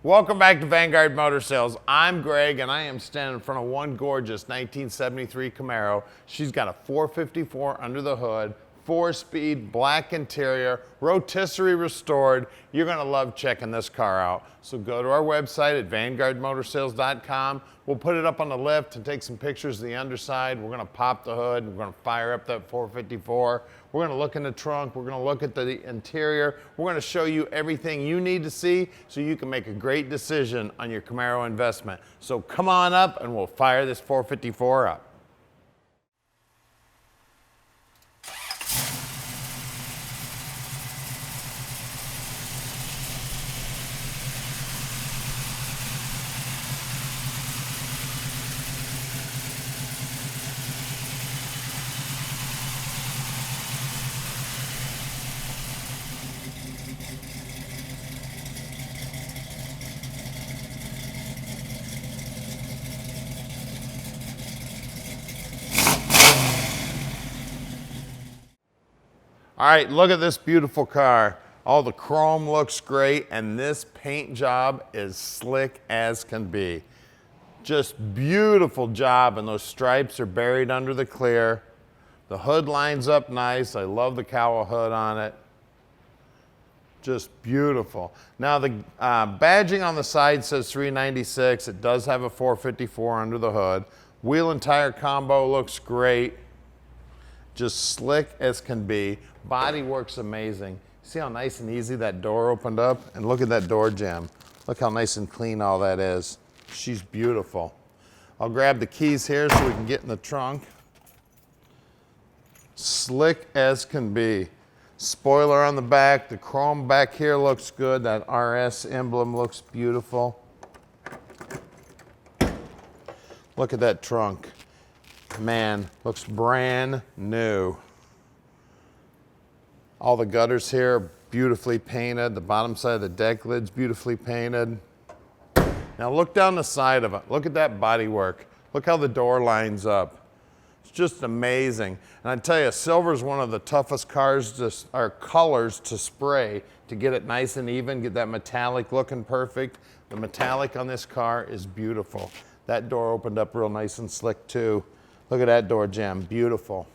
Welcome back to Vanguard Motor Sales. I'm Greg and I am standing in front of one gorgeous 1973 Camaro. She's got a 454 under the hood, 4-speed, black interior, rotisserie restored. You're gonna love checking this car out. So go to our website at vanguardmotorsales.com. We'll put it up on the lift and take some pictures of the underside. We're gonna pop the hood. We're gonna fire up that 454. We're gonna look in the trunk. We're gonna look at the interior. We're gonna show you everything you need to see so you can make a great decision on your Camaro investment. So come on up and we'll fire this 454 up. All right, look at this beautiful car. All the chrome looks great, and this paint job is slick as can be. Just beautiful job, and those stripes are buried under the clear. The hood lines up nice. I love the cowl hood on it. Just beautiful. Now the badging on the side says 396. It does have a 454 under the hood. Wheel and tire combo looks great. Just slick as can be. Body works amazing. See how nice and easy that door opened up? And look at that door jamb. Look how nice and clean all that is. She's beautiful. I'll grab the keys here so we can get in the trunk. Slick as can be. Spoiler on the back. The chrome back here looks good. That RS emblem looks beautiful. Look at that trunk. Man, looks brand new. All the gutters here are beautifully painted. The bottom side of the deck lid's beautifully painted. Now look down the side of it. Look at that body work. Look how the door lines up. It's just amazing. And I tell you, silver is one of the toughest colors to spray to get it nice and even, get that metallic looking perfect. The metallic on this car is beautiful. That door opened up real nice and slick too. Look at that door jamb, beautiful.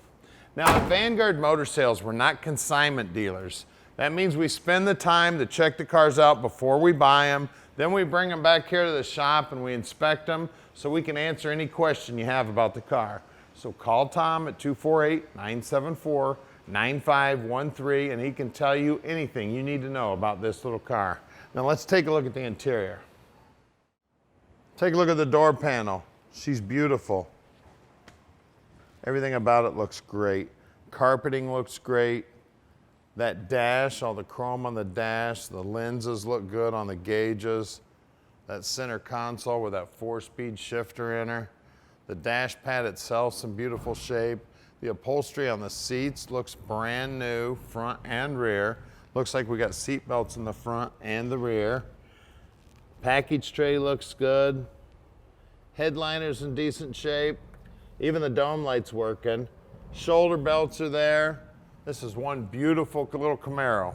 Now at Vanguard Motor Sales, we're not consignment dealers. That means we spend the time to check the cars out before we buy them. Then we bring them back here to the shop and we inspect them so we can answer any question you have about the car. So call Tom at 248-974-9513 and he can tell you anything you need to know about this little car. Now let's take a look at the interior. Take a look at the door panel. She's beautiful. Everything about it looks great. Carpeting looks great. That dash, all the chrome on the dash, the lenses look good on the gauges. That center console with that 4-speed shifter in her. The dash pad itself's in beautiful shape. The upholstery on the seats looks brand new, front and rear. Looks like we got seat belts in the front and the rear. Package tray looks good. Headliner's in decent shape. Even the dome light's working. Shoulder belts are there. This is one beautiful little Camaro.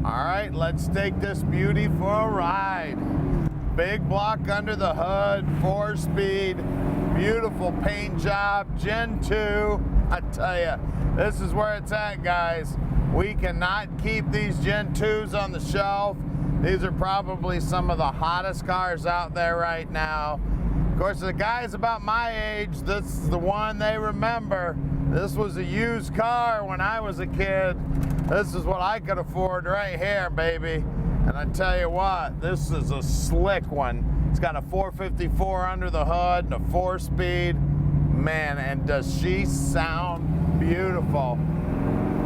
All right, let's take this beauty for a ride. Big block under the hood, 4-speed, beautiful paint job, Gen 2. I tell you, this is where it's at, guys. We cannot keep these Gen 2s on the shelf. These are probably some of the hottest cars out there right now. Of course, the guys about my age, this is the one they remember. This was a used car when I was a kid. This is what I could afford right here, baby. And I tell you what, this is a slick one. It's got a 454 under the hood and a 4-speed. Man, and does she sound beautiful.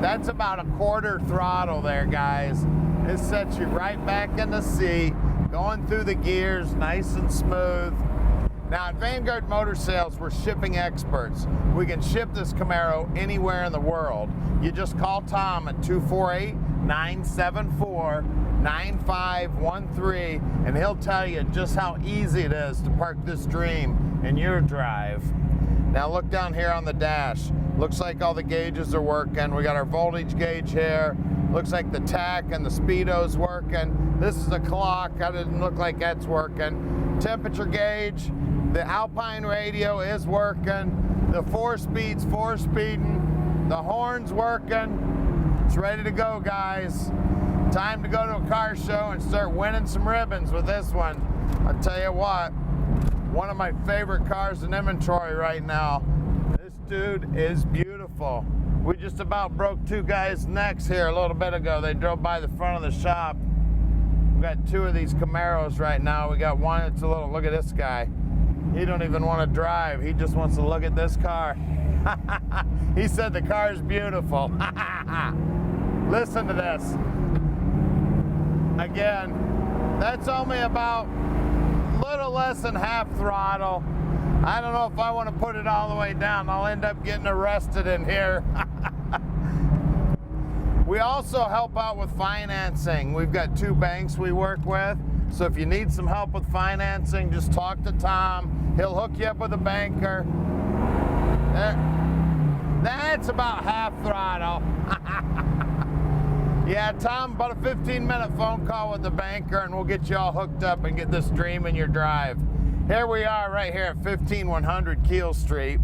That's about a quarter throttle there, guys. It sets you right back in the seat, going through the gears nice and smooth. Now at Vanguard Motor Sales, we're shipping experts. We can ship this Camaro anywhere in the world. You just call Tom at 248-974-9513 and he'll tell you just how easy it is to park this dream in your drive. Now look down here on the dash. Looks like all the gauges are working. We got our voltage gauge here. Looks like the tach and the speedo's working. This is the clock. That didn't look like that's working. Temperature gauge. The Alpine radio is working. The 4-speed's 4-speeding. The horn's working. It's ready to go, guys. Time to go to a car show and start winning some ribbons with this one. I'll tell you what, one of my favorite cars in inventory right now. This dude is beautiful. We just about broke 2 guys' necks here a little bit ago. They drove by the front of the shop. We've got 2 of these Camaros right now. We got one that's a little, look at this guy. He don't even want to drive. He just wants to look at this car. He said the car is beautiful. Listen to this. Again, that's only about little less than half throttle. I don't know if I want to put it all the way down. I'll end up getting arrested in here. We also help out with financing. We've got 2 banks we work with. So if you need some help with financing, just talk to Tom. He'll hook you up with a banker. There. That's about half throttle. Yeah, Tom, about a 15-minute phone call with the banker and we'll get you all hooked up and get this dream in your drive. Here we are right here at 15100 Keel Street.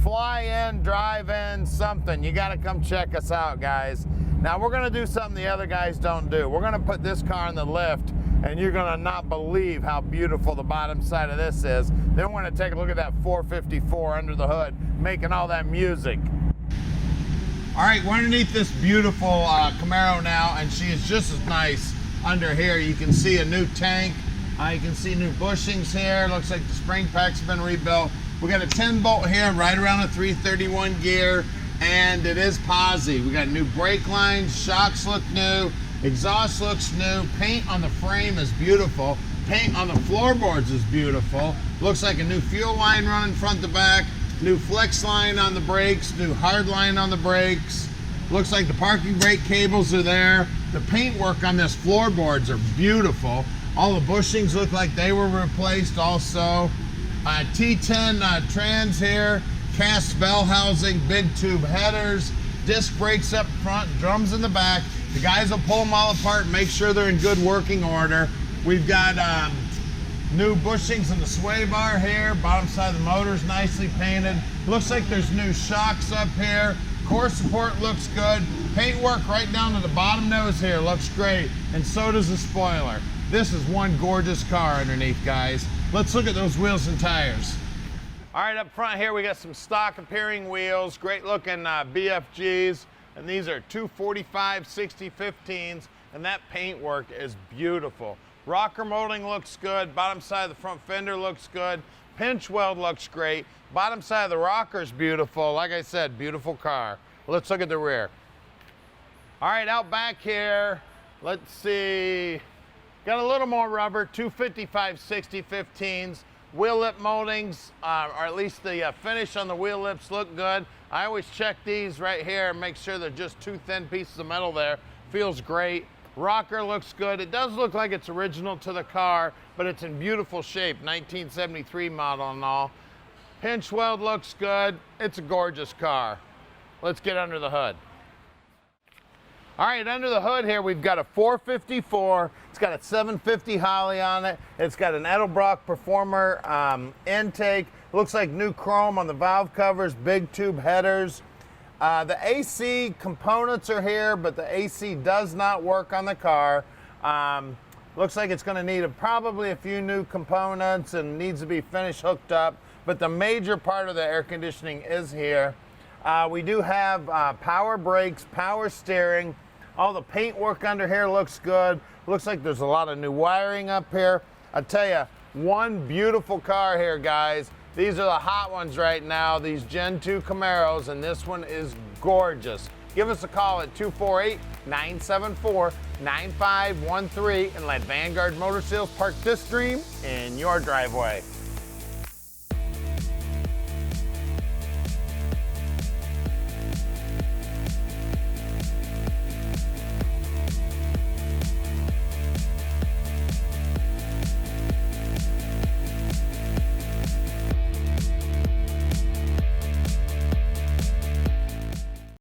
Fly in, drive in, something. You gotta come check us out, guys. Now we're gonna do something the other guys don't do. We're gonna put this car in the lift and you're gonna not believe how beautiful the bottom side of this is. Then we're gonna take a look at that 454 under the hood, making all that music. All right, we're underneath this beautiful Camaro now, and she is just as nice under here. You can see a new tank. You can see new bushings here. Looks like the spring pack's been rebuilt. We got a 10-bolt here, right around a 331 gear, and it is Posi. We got new brake lines, shocks look new, exhaust looks new, paint on the frame is beautiful, paint on the floorboards is beautiful. Looks like a new fuel line running front to back, new flex line on the brakes, new hard line on the brakes. Looks like the parking brake cables are there. The paint work on this floorboards are beautiful. All the bushings look like they were replaced also. T10 trans here, cast bell housing, big tube headers, disc brakes up front, drums in the back. The guys will pull them all apart and make sure they're in good working order. We've got new bushings in the sway bar here. Bottom side of the motor's nicely painted. Looks like there's new shocks up here. Core support looks good. Paint work right down to the bottom nose here looks great. And so does the spoiler. This is one gorgeous car underneath, guys. Let's look at those wheels and tires. All right, up front here we got some stock appearing wheels. Great looking BFGs. And these are 245/60/15s. And that paint work is beautiful. Rocker molding looks good. Bottom side of the front fender looks good. Pinch weld looks great. Bottom side of the rocker's beautiful. Like I said, beautiful car. Let's look at the rear. All right, out back here, let's see. Got a little more rubber, 255/60/15s. Wheel lip moldings, or at least the finish on the wheel lips look good. I always check these right here and make sure they're just 2 thin pieces of metal there. Feels great. Rocker looks good. It does look like it's original to the car, but it's in beautiful shape, 1973 model and all. Pinch weld looks good. It's a gorgeous car. Let's get under the hood. All right, under the hood here, we've got a 454. It's got a 750 Holly on it. It's got an Edelbrock Performer intake. Looks like new chrome on the valve covers, big tube headers. The AC components are here, but the AC does not work on the car. Looks like it's gonna need probably a few new components and needs to be finished hooked up, but the major part of the air conditioning is here. We do have power brakes, power steering. All the paint work under here looks good. Looks like there's a lot of new wiring up here. I tell you, one beautiful car here, guys. These are the hot ones right now, these Gen 2 Camaros, and this one is gorgeous. Give us a call at 248-974-9513 and let Vanguard Motor Sales park this dream in your driveway.